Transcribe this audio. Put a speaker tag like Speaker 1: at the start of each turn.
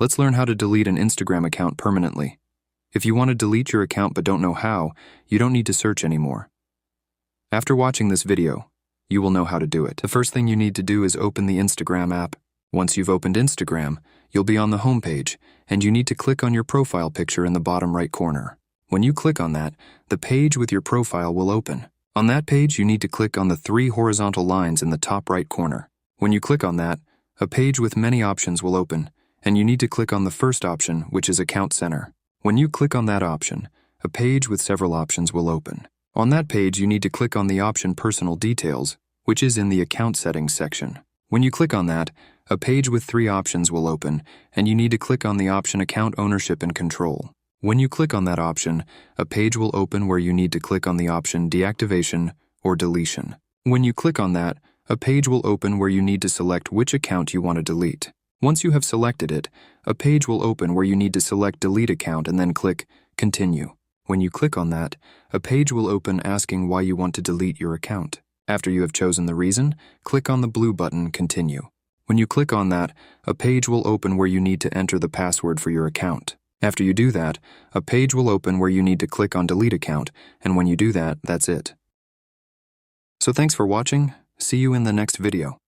Speaker 1: Let's learn how to delete an Instagram account permanently. If you want to delete your account but don't know how, you don't need to search anymore. After watching this video, you will know how to do it. The first thing you need to do is open the Instagram app. Once you've opened Instagram, you'll be on the home page, and you need to click on your profile picture in the bottom right corner. When you click on that, the page with your profile will open. On that page, you need to click on the 3 horizontal lines in the top right corner. When you click on that, a page with many options will open, and you need to click on the first option, which is Account Center. When you click on that option, a page with several options will open. On that page, you need to click on the option Personal Details, which is in the Account Settings section. When you click on that, a page with 3 options will open, and you need to click on the option Account Ownership and Control. When you click on that option, a page will open where you need to click on the option Deactivation or Deletion. When you click on that, a page will open where you need to select which account you want to delete. Once you have selected it, a page will open where you need to select Delete Account and then click Continue. When you click on that, a page will open asking why you want to delete your account. After you have chosen the reason, click on the blue button Continue. When you click on that, a page will open where you need to enter the password for your account. After you do that, a page will open where you need to click on Delete Account, and when you do that, that's it. So thanks for watching. See you in the next video.